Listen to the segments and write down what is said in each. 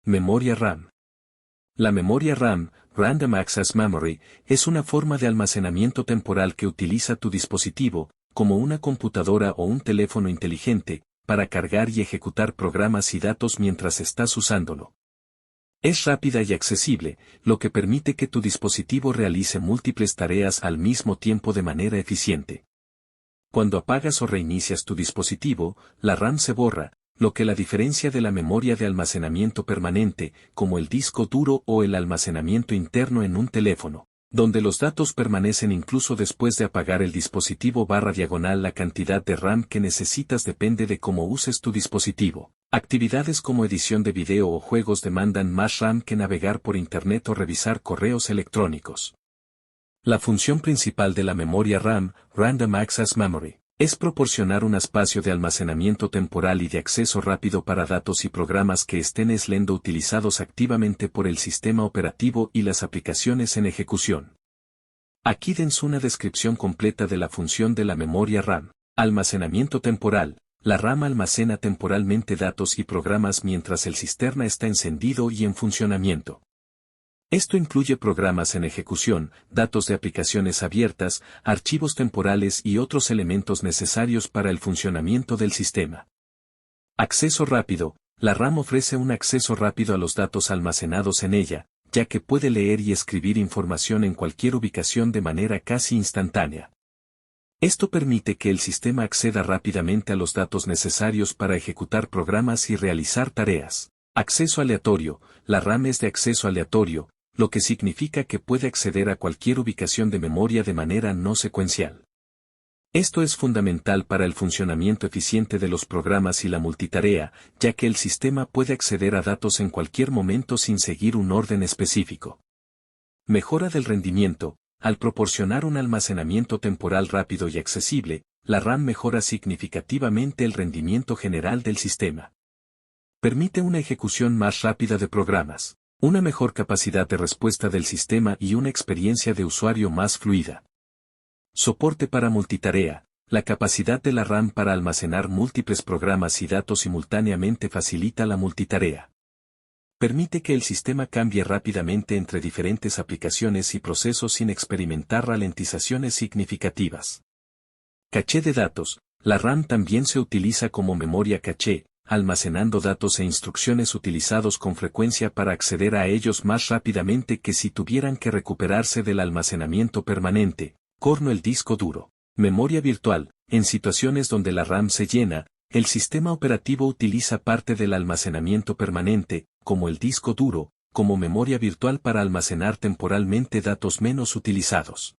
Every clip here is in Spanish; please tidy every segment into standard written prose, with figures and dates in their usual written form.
Memoria RAM. La memoria RAM, Random Access Memory, es una forma de almacenamiento temporal que utiliza tu dispositivo, como una computadora o un teléfono inteligente, para cargar y ejecutar programas y datos mientras estás usándolo. Es rápida y accesible, lo que permite que tu dispositivo realice múltiples tareas al mismo tiempo de manera eficiente. Cuando apagas o reinicias tu dispositivo, la RAM se borra, lo que la diferencia de la memoria de almacenamiento permanente, como el disco duro o el almacenamiento interno en un teléfono, donde los datos permanecen incluso después de apagar el dispositivo /. La cantidad de RAM que necesitas depende de cómo uses tu dispositivo. Actividades como edición de video o juegos demandan más RAM que navegar por Internet o revisar correos electrónicos. La función principal de la memoria RAM, Random Access Memory, es proporcionar un espacio de almacenamiento temporal y de acceso rápido para datos y programas que estén siendo utilizados activamente por el sistema operativo y las aplicaciones en ejecución. Aquí dense una descripción completa de la función de la memoria RAM. Almacenamiento temporal. La RAM almacena temporalmente datos y programas mientras el sistema está encendido y en funcionamiento. Esto incluye programas en ejecución, datos de aplicaciones abiertas, archivos temporales y otros elementos necesarios para el funcionamiento del sistema. Acceso rápido. La RAM ofrece un acceso rápido a los datos almacenados en ella, ya que puede leer y escribir información en cualquier ubicación de manera casi instantánea. Esto permite que el sistema acceda rápidamente a los datos necesarios para ejecutar programas y realizar tareas. Acceso aleatorio. La RAM es de acceso aleatorio, lo que significa que puede acceder a cualquier ubicación de memoria de manera no secuencial. Esto es fundamental para el funcionamiento eficiente de los programas y la multitarea, ya que el sistema puede acceder a datos en cualquier momento sin seguir un orden específico. Mejora del rendimiento. Al proporcionar un almacenamiento temporal rápido y accesible, la RAM mejora significativamente el rendimiento general del sistema. Permite una ejecución más rápida de programas, una mejor capacidad de respuesta del sistema y una experiencia de usuario más fluida. Soporte para multitarea. La capacidad de la RAM para almacenar múltiples programas y datos simultáneamente facilita la multitarea. Permite que el sistema cambie rápidamente entre diferentes aplicaciones y procesos sin experimentar ralentizaciones significativas. Caché de datos. La RAM también se utiliza como memoria caché, almacenando datos e instrucciones utilizados con frecuencia para acceder a ellos más rápidamente que si tuvieran que recuperarse del almacenamiento permanente. Corno el disco duro. Memoria virtual. En situaciones donde la RAM se llena, el sistema operativo utiliza parte del almacenamiento permanente, como el disco duro, como memoria virtual para almacenar temporalmente datos menos utilizados.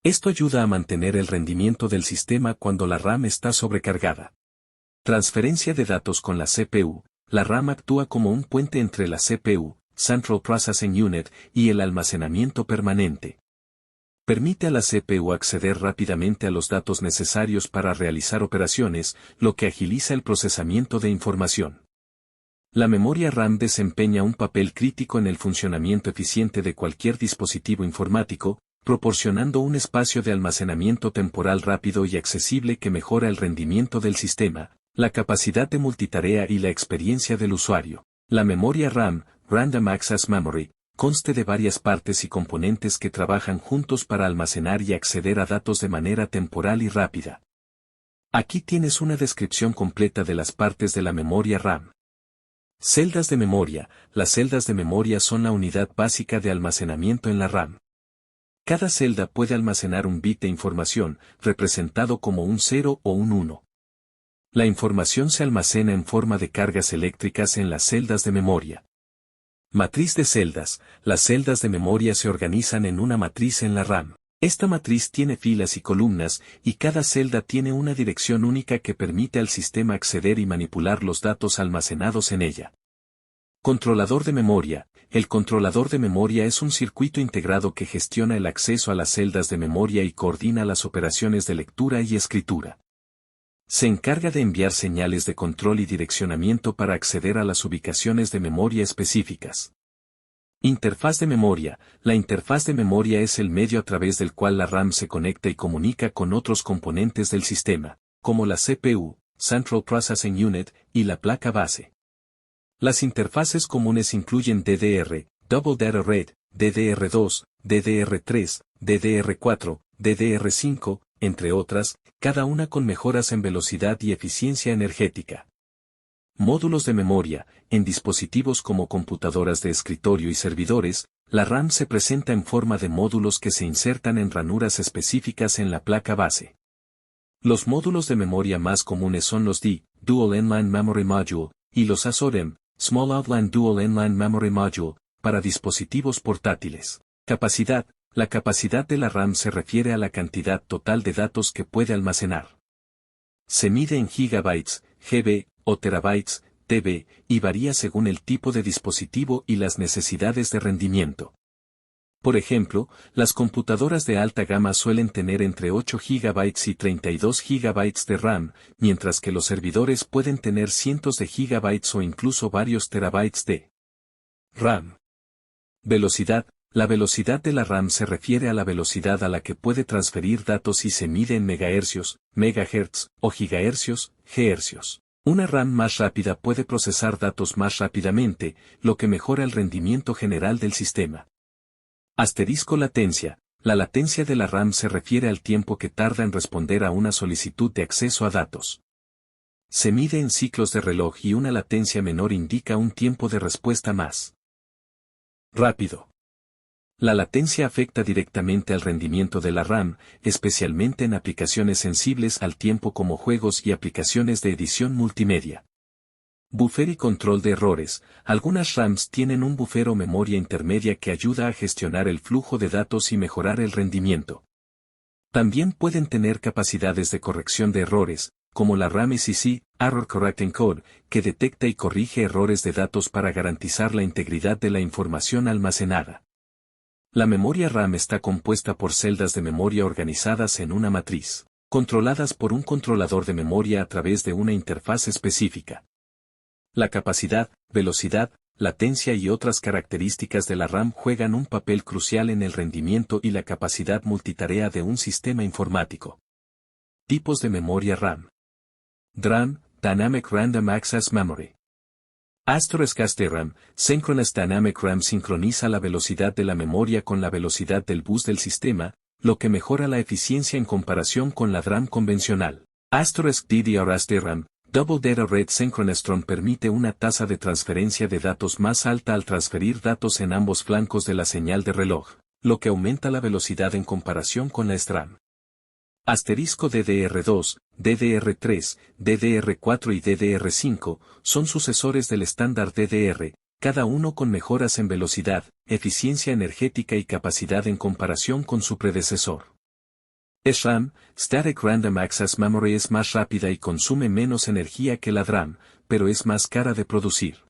Esto ayuda a mantener el rendimiento del sistema cuando la RAM está sobrecargada. Transferencia de datos con la CPU. La RAM actúa como un puente entre la CPU, Central Processing Unit, y el almacenamiento permanente. Permite a la CPU acceder rápidamente a los datos necesarios para realizar operaciones, lo que agiliza el procesamiento de información. La memoria RAM desempeña un papel crítico en el funcionamiento eficiente de cualquier dispositivo informático, proporcionando un espacio de almacenamiento temporal rápido y accesible que mejora el rendimiento del sistema, la capacidad de multitarea y la experiencia del usuario. La memoria RAM, Random Access Memory, conste de varias partes y componentes que trabajan juntos para almacenar y acceder a datos de manera temporal y rápida. Aquí tienes una descripción completa de las partes de la memoria RAM. Celdas de memoria. Las celdas de memoria son la unidad básica de almacenamiento en la RAM. Cada celda puede almacenar un bit de información, representado como un 0 o un 1. La información se almacena en forma de cargas eléctricas en las celdas de memoria. Matriz de celdas. Las celdas de memoria se organizan en una matriz en la RAM. Esta matriz tiene filas y columnas, y cada celda tiene una dirección única que permite al sistema acceder y manipular los datos almacenados en ella. Controlador de memoria. El controlador de memoria es un circuito integrado que gestiona el acceso a las celdas de memoria y coordina las operaciones de lectura y escritura. Se encarga de enviar señales de control y direccionamiento para acceder a las ubicaciones de memoria específicas. Interfaz de memoria. La interfaz de memoria es el medio a través del cual la RAM se conecta y comunica con otros componentes del sistema, como la CPU, Central Processing Unit, y la placa base. Las interfaces comunes incluyen DDR, Double Data Rate, DDR2, DDR3, DDR4, DDR5, entre otras, cada una con mejoras en velocidad y eficiencia energética. Módulos de memoria. En dispositivos como computadoras de escritorio y servidores, la RAM se presenta en forma de módulos que se insertan en ranuras específicas en la placa base. Los módulos de memoria más comunes son los D, Dual Inline Memory Module, y los SODIMM, Small Outline Dual Inline Memory Module, para dispositivos portátiles. Capacidad. La capacidad de la RAM se refiere a la cantidad total de datos que puede almacenar. Se mide en gigabytes, GB, o terabytes, TB, y varía según el tipo de dispositivo y las necesidades de rendimiento. Por ejemplo, las computadoras de alta gama suelen tener entre 8 GB y 32 GB de RAM, mientras que los servidores pueden tener cientos de gigabytes o incluso varios terabytes de RAM. Velocidad. La velocidad de la RAM se refiere a la velocidad a la que puede transferir datos y se mide en megahercios, megahertz, o gigahercios, gigahercios. Una RAM más rápida puede procesar datos más rápidamente, lo que mejora el rendimiento general del sistema. Asterisco latencia. La latencia de la RAM se refiere al tiempo que tarda en responder a una solicitud de acceso a datos. Se mide en ciclos de reloj y una latencia menor indica un tiempo de respuesta más rápido. La latencia afecta directamente al rendimiento de la RAM, especialmente en aplicaciones sensibles al tiempo como juegos y aplicaciones de edición multimedia. Buffer y control de errores. Algunas RAMs tienen un buffer o memoria intermedia que ayuda a gestionar el flujo de datos y mejorar el rendimiento. También pueden tener capacidades de corrección de errores, como la RAM ECC, Error Correcting Code, que detecta y corrige errores de datos para garantizar la integridad de la información almacenada. La memoria RAM está compuesta por celdas de memoria organizadas en una matriz, controladas por un controlador de memoria a través de una interfaz específica. La capacidad, velocidad, latencia y otras características de la RAM juegan un papel crucial en el rendimiento y la capacidad multitarea de un sistema informático. Tipos de memoria RAM. DRAM, Dynamic Random Access Memory. *RAM, Synchronous Dynamic RAM sincroniza la velocidad de la memoria con la velocidad del bus del sistema, lo que mejora la eficiencia en comparación con la DRAM convencional. *DDR-SDRAM, Double Data Rate Synchronous DRAM permite una tasa de transferencia de datos más alta al transferir datos en ambos flancos de la señal de reloj, lo que aumenta la velocidad en comparación con la SDRAM. *DDR2, DDR3, DDR4 y DDR5 son sucesores del estándar DDR, cada uno con mejoras en velocidad, eficiencia energética y capacidad en comparación con su predecesor. SRAM, Static Random Access Memory es más rápida y consume menos energía que la DRAM, pero es más cara de producir.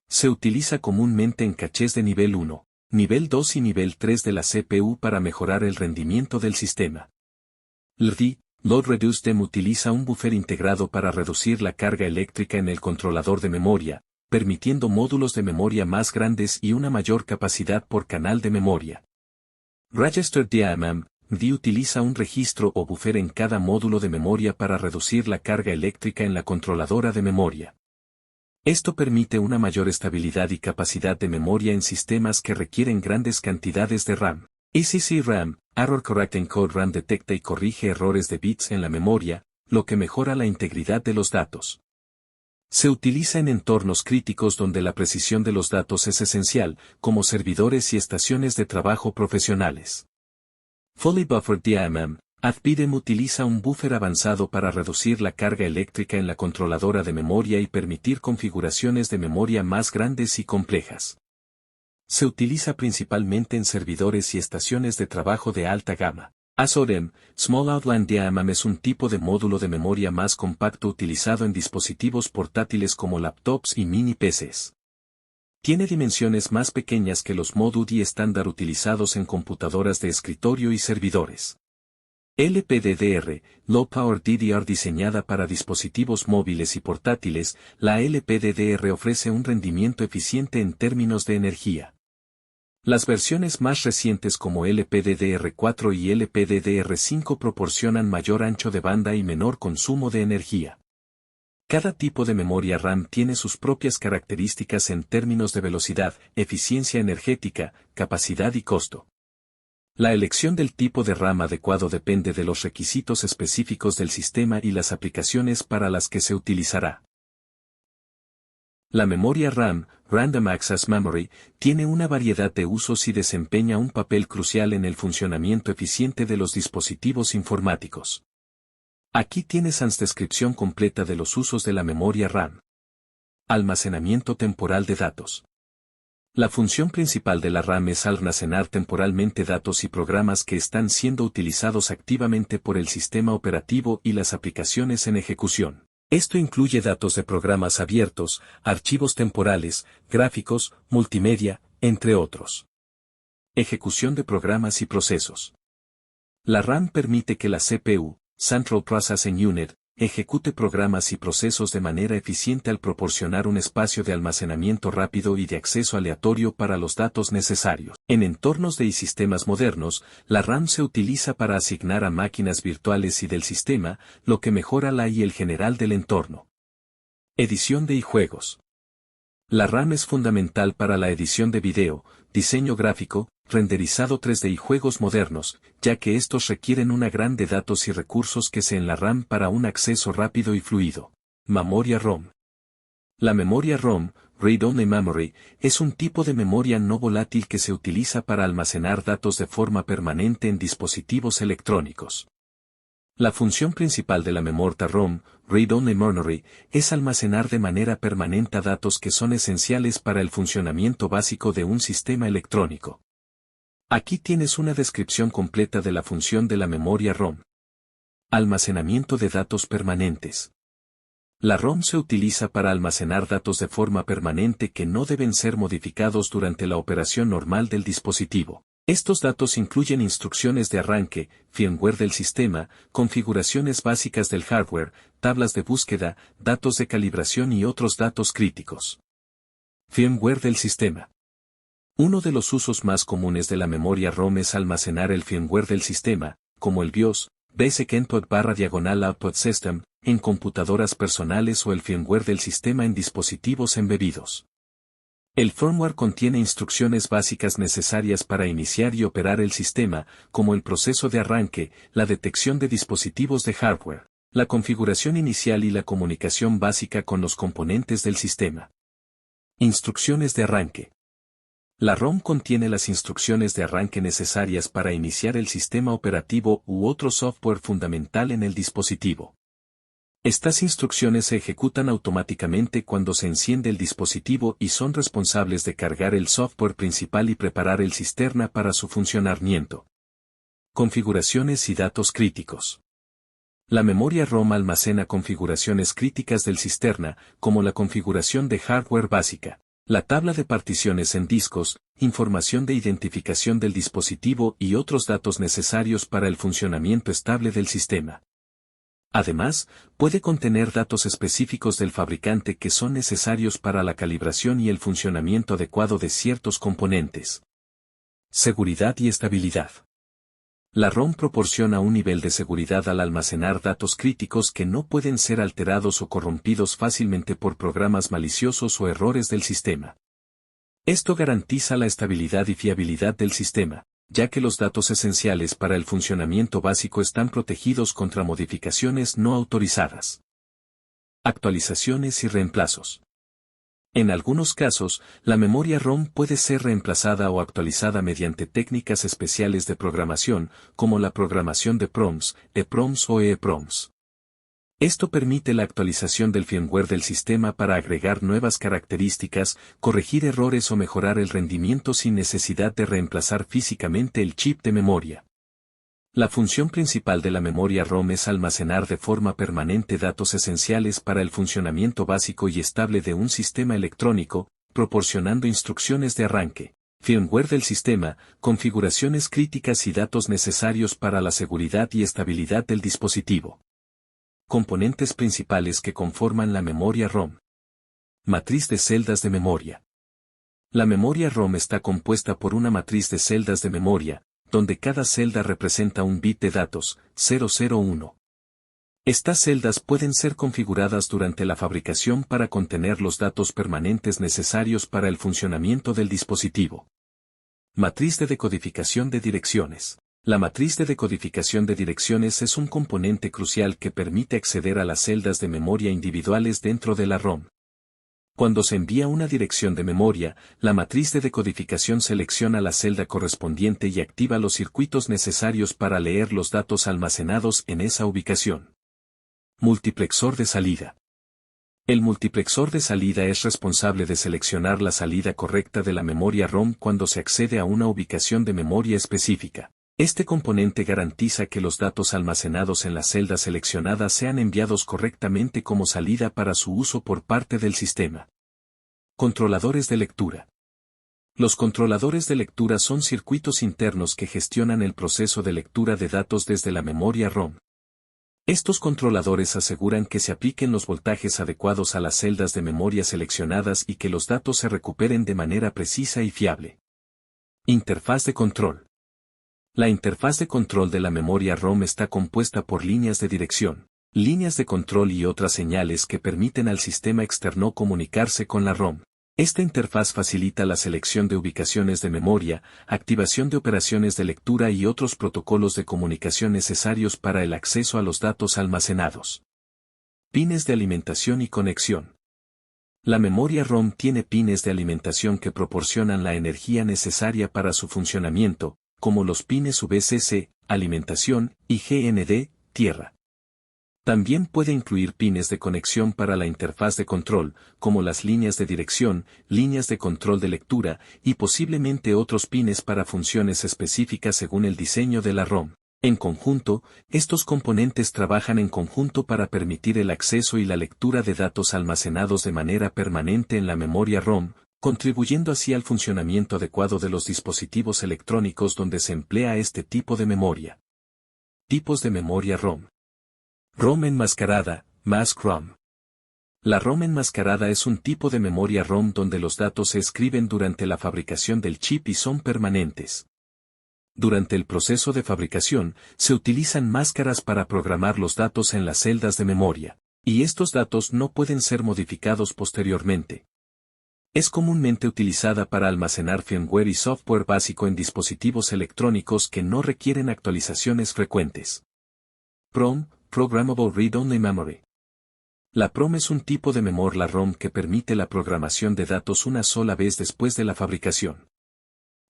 Se utiliza comúnmente en cachés de nivel 1, nivel 2 y nivel 3 de la CPU para mejorar el rendimiento del sistema. LRD, Load Reduced DIMM utiliza un buffer integrado para reducir la carga eléctrica en el controlador de memoria, permitiendo módulos de memoria más grandes y una mayor capacidad por canal de memoria. Registered DIMM, RD utiliza un registro o buffer en cada módulo de memoria para reducir la carga eléctrica en la controladora de memoria. Esto permite una mayor estabilidad y capacidad de memoria en sistemas que requieren grandes cantidades de RAM. ECC RAM, Error Correcting Code RAM detecta y corrige errores de bits en la memoria, lo que mejora la integridad de los datos. Se utiliza en entornos críticos donde la precisión de los datos es esencial, como servidores y estaciones de trabajo profesionales. Fully Buffered DIMM, FBDIMM utiliza un buffer avanzado para reducir la carga eléctrica en la controladora de memoria y permitir configuraciones de memoria más grandes y complejas. Se utiliza principalmente en servidores y estaciones de trabajo de alta gama. SODIMM, Small Outline DIMM es un tipo de módulo de memoria más compacto utilizado en dispositivos portátiles como laptops y mini PCs. Tiene dimensiones más pequeñas que los MODUD estándar utilizados en computadoras de escritorio y servidores. LPDDR, Low Power DDR diseñada para dispositivos móviles y portátiles, la LPDDR ofrece un rendimiento eficiente en términos de energía. Las versiones más recientes como LPDDR4 y LPDDR5 proporcionan mayor ancho de banda y menor consumo de energía. Cada tipo de memoria RAM tiene sus propias características en términos de velocidad, eficiencia energética, capacidad y costo. La elección del tipo de RAM adecuado depende de los requisitos específicos del sistema y las aplicaciones para las que se utilizará. La memoria RAM, Random Access Memory, tiene una variedad de usos y desempeña un papel crucial en el funcionamiento eficiente de los dispositivos informáticos. Aquí tienes la descripción completa de los usos de la memoria RAM. Almacenamiento temporal de datos. La función principal de la RAM es almacenar temporalmente datos y programas que están siendo utilizados activamente por el sistema operativo y las aplicaciones en ejecución. Esto incluye datos de programas abiertos, archivos temporales, gráficos, multimedia, entre otros. Ejecución de programas y procesos. La RAM permite que la CPU, Central Processing Unit, ejecute programas y procesos de manera eficiente al proporcionar un espacio de almacenamiento rápido y de acceso aleatorio para los datos necesarios. En entornos de sistemas modernos, la RAM se utiliza para asignar a máquinas virtuales y del sistema, lo que mejora la y el general del entorno. Edición de juegos. La RAM es fundamental para la edición de video, diseño gráfico, renderizado 3D y juegos modernos, ya que estos requieren una gran de datos y recursos que se en la RAM para un acceso rápido y fluido. Memoria ROM. La memoria ROM, Read-Only Memory, es un tipo de memoria no volátil que se utiliza para almacenar datos de forma permanente en dispositivos electrónicos. La función principal de la memoria ROM, Read-Only Memory, es almacenar de manera permanente datos que son esenciales para el funcionamiento básico de un sistema electrónico. Aquí tienes una descripción completa de la función de la memoria ROM. Almacenamiento de datos permanentes. La ROM se utiliza para almacenar datos de forma permanente que no deben ser modificados durante la operación normal del dispositivo. Estos datos incluyen instrucciones de arranque, firmware del sistema, configuraciones básicas del hardware, tablas de búsqueda, datos de calibración y otros datos críticos. Firmware del sistema. Uno de los usos más comunes de la memoria ROM es almacenar el firmware del sistema, como el BIOS, Basic Input/Output System, en computadoras personales o el firmware del sistema en dispositivos embebidos. El firmware contiene instrucciones básicas necesarias para iniciar y operar el sistema, como el proceso de arranque, la detección de dispositivos de hardware, la configuración inicial y la comunicación básica con los componentes del sistema. Instrucciones de arranque. La ROM contiene las instrucciones de arranque necesarias para iniciar el sistema operativo u otro software fundamental en el dispositivo. Estas instrucciones se ejecutan automáticamente cuando se enciende el dispositivo y son responsables de cargar el software principal y preparar el sistema para su funcionamiento. Configuraciones y datos críticos. La memoria ROM almacena configuraciones críticas del sistema, como la configuración de hardware básica, la tabla de particiones en discos, información de identificación del dispositivo y otros datos necesarios para el funcionamiento estable del sistema. Además, puede contener datos específicos del fabricante que son necesarios para la calibración y el funcionamiento adecuado de ciertos componentes. Seguridad y estabilidad. La ROM proporciona un nivel de seguridad al almacenar datos críticos que no pueden ser alterados o corrompidos fácilmente por programas maliciosos o errores del sistema. Esto garantiza la estabilidad y fiabilidad del sistema, ya que los datos esenciales para el funcionamiento básico están protegidos contra modificaciones no autorizadas. Actualizaciones y reemplazos. En algunos casos, la memoria ROM puede ser reemplazada o actualizada mediante técnicas especiales de programación, como la programación de PROMs, EPROMs o EEPROMs. Esto permite la actualización del firmware del sistema para agregar nuevas características, corregir errores o mejorar el rendimiento sin necesidad de reemplazar físicamente el chip de memoria. La función principal de la memoria ROM es almacenar de forma permanente datos esenciales para el funcionamiento básico y estable de un sistema electrónico, proporcionando instrucciones de arranque, firmware del sistema, configuraciones críticas y datos necesarios para la seguridad y estabilidad del dispositivo. Componentes principales que conforman la memoria ROM. Matriz de celdas de memoria. La memoria ROM está compuesta por una matriz de celdas de memoria, donde cada celda representa un bit de datos, 001. Estas celdas pueden ser configuradas durante la fabricación para contener los datos permanentes necesarios para el funcionamiento del dispositivo. Matriz de decodificación de direcciones. La matriz de decodificación de direcciones es un componente crucial que permite acceder a las celdas de memoria individuales dentro de la ROM. Cuando se envía una dirección de memoria, la matriz de decodificación selecciona la celda correspondiente y activa los circuitos necesarios para leer los datos almacenados en esa ubicación. Multiplexor de salida. El multiplexor de salida es responsable de seleccionar la salida correcta de la memoria ROM cuando se accede a una ubicación de memoria específica. Este componente garantiza que los datos almacenados en la celda seleccionada sean enviados correctamente como salida para su uso por parte del sistema. Controladores de lectura. Los controladores de lectura son circuitos internos que gestionan el proceso de lectura de datos desde la memoria ROM. Estos controladores aseguran que se apliquen los voltajes adecuados a las celdas de memoria seleccionadas y que los datos se recuperen de manera precisa y fiable. Interfaz de control. La interfaz de control de la memoria ROM está compuesta por líneas de dirección, líneas de control y otras señales que permiten al sistema externo comunicarse con la ROM. Esta interfaz facilita la selección de ubicaciones de memoria, activación de operaciones de lectura y otros protocolos de comunicación necesarios para el acceso a los datos almacenados. Pines de alimentación y conexión. La memoria ROM tiene pines de alimentación que proporcionan la energía necesaria para su funcionamiento, como los pines VCC, alimentación, y GND, tierra. También puede incluir pines de conexión para la interfaz de control, como las líneas de dirección, líneas de control de lectura, y posiblemente otros pines para funciones específicas según el diseño de la ROM. En conjunto, estos componentes trabajan en conjunto para permitir el acceso y la lectura de datos almacenados de manera permanente en la memoria ROM, contribuyendo así al funcionamiento adecuado de los dispositivos electrónicos donde se emplea este tipo de memoria. Tipos de memoria ROM. ROM enmascarada, Mask ROM. La ROM enmascarada es un tipo de memoria ROM donde los datos se escriben durante la fabricación del chip y son permanentes. Durante el proceso de fabricación, se utilizan máscaras para programar los datos en las celdas de memoria, y estos datos no pueden ser modificados posteriormente. Es comúnmente utilizada para almacenar firmware y software básico en dispositivos electrónicos que no requieren actualizaciones frecuentes. PROM, Programmable Read-Only Memory. La PROM es un tipo de memoria ROM que permite la programación de datos una sola vez después de la fabricación.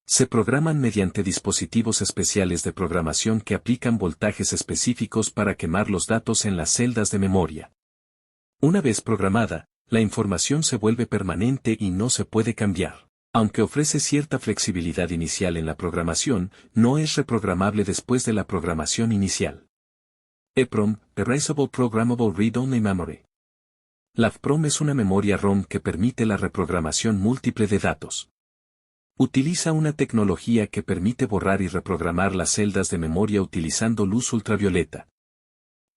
Se programan mediante dispositivos especiales de programación que aplican voltajes específicos para quemar los datos en las celdas de memoria. Una vez programada, la información se vuelve permanente y no se puede cambiar. Aunque ofrece cierta flexibilidad inicial en la programación, no es reprogramable después de la programación inicial. EPROM, Erasable Programmable Read-Only Memory. La EPROM es una memoria ROM que permite la reprogramación múltiple de datos. Utiliza una tecnología que permite borrar y reprogramar las celdas de memoria utilizando luz ultravioleta.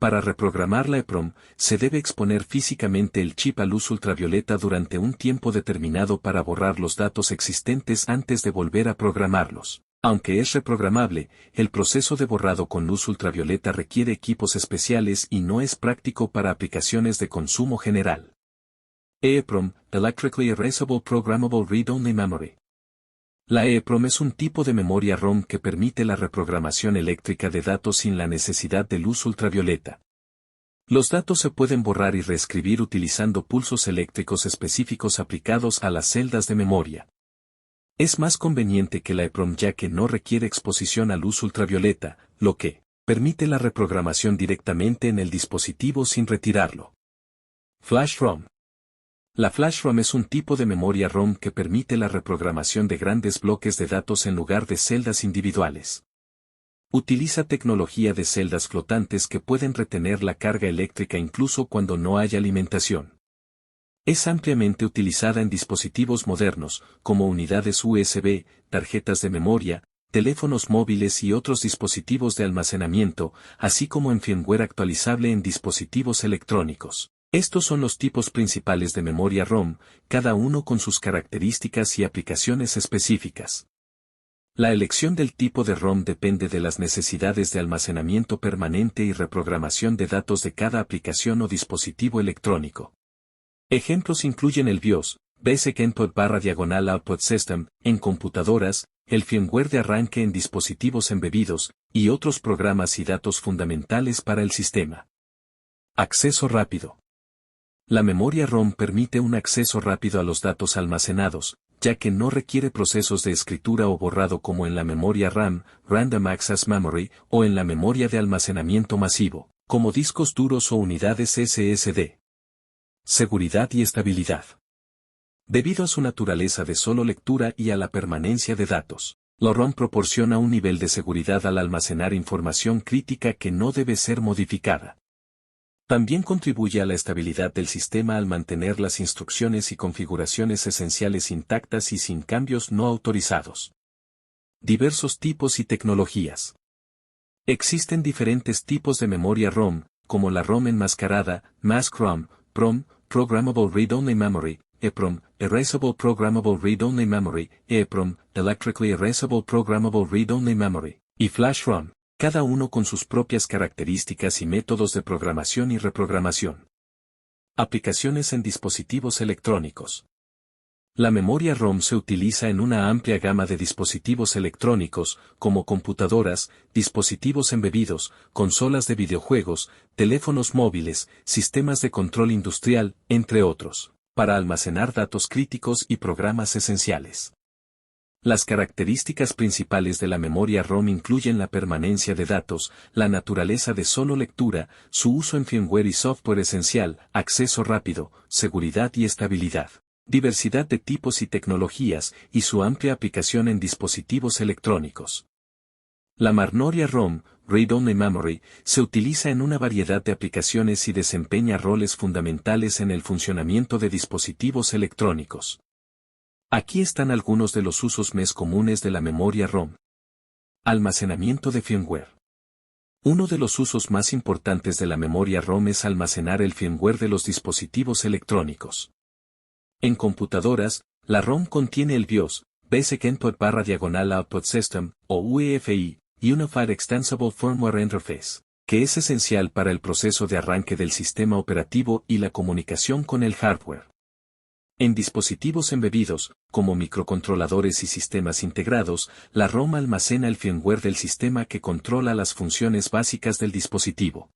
Para reprogramar la EPROM, se debe exponer físicamente el chip a luz ultravioleta durante un tiempo determinado para borrar los datos existentes antes de volver a programarlos. Aunque es reprogramable, el proceso de borrado con luz ultravioleta requiere equipos especiales y no es práctico para aplicaciones de consumo general. EEPROM, Electrically Erasable Programmable Read-Only Memory. La EEPROM es un tipo de memoria ROM que permite la reprogramación eléctrica de datos sin la necesidad de luz ultravioleta. Los datos se pueden borrar y reescribir utilizando pulsos eléctricos específicos aplicados a las celdas de memoria. Es más conveniente que la EEPROM ya que no requiere exposición a luz ultravioleta, lo que permite la reprogramación directamente en el dispositivo sin retirarlo. Flash ROM. La Flash ROM es un tipo de memoria ROM que permite la reprogramación de grandes bloques de datos en lugar de celdas individuales. Utiliza tecnología de celdas flotantes que pueden retener la carga eléctrica incluso cuando no haya alimentación. Es ampliamente utilizada en dispositivos modernos, como unidades USB, tarjetas de memoria, teléfonos móviles y otros dispositivos de almacenamiento, así como en firmware actualizable en dispositivos electrónicos. Estos son los tipos principales de memoria ROM, cada uno con sus características y aplicaciones específicas. La elección del tipo de ROM depende de las necesidades de almacenamiento permanente y reprogramación de datos de cada aplicación o dispositivo electrónico. Ejemplos incluyen el BIOS, Basic Input/Output System, en computadoras, el firmware de arranque en dispositivos embebidos, y otros programas y datos fundamentales para el sistema. Acceso rápido. La memoria ROM permite un acceso rápido a los datos almacenados, ya que no requiere procesos de escritura o borrado como en la memoria RAM, Random Access Memory, o en la memoria de almacenamiento masivo, como discos duros o unidades SSD. Seguridad y estabilidad. Debido a su naturaleza de solo lectura y a la permanencia de datos, la ROM proporciona un nivel de seguridad al almacenar información crítica que no debe ser modificada. También contribuye a la estabilidad del sistema al mantener las instrucciones y configuraciones esenciales intactas y sin cambios no autorizados. Diversos tipos y tecnologías. Existen diferentes tipos de memoria ROM, como la ROM enmascarada, Mask ROM, PROM, Programmable Read-Only Memory, EPROM, Erasable Programmable Read-Only Memory, EEPROM, Electrically Erasable Programmable Read-Only Memory, y Flash ROM, cada uno con sus propias características y métodos de programación y reprogramación. Aplicaciones en dispositivos electrónicos. La memoria ROM se utiliza en una amplia gama de dispositivos electrónicos, como computadoras, dispositivos embebidos, consolas de videojuegos, teléfonos móviles, sistemas de control industrial, entre otros, para almacenar datos críticos y programas esenciales. Las características principales de la memoria ROM incluyen la permanencia de datos, la naturaleza de solo lectura, su uso en firmware y software esencial, acceso rápido, seguridad y estabilidad, diversidad de tipos y tecnologías, y su amplia aplicación en dispositivos electrónicos. La memoria ROM, Read-Only Memory, se utiliza en una variedad de aplicaciones y desempeña roles fundamentales en el funcionamiento de dispositivos electrónicos. Aquí están algunos de los usos más comunes de la memoria ROM. Almacenamiento de firmware. Uno de los usos más importantes de la memoria ROM es almacenar el firmware de los dispositivos electrónicos. En computadoras, la ROM contiene el BIOS, Basic Input/Output System, o UEFI, Unified Extensible Firmware Interface, que es esencial para el proceso de arranque del sistema operativo y la comunicación con el hardware. En dispositivos embebidos, como microcontroladores y sistemas integrados, la ROM almacena el firmware del sistema que controla las funciones básicas del dispositivo.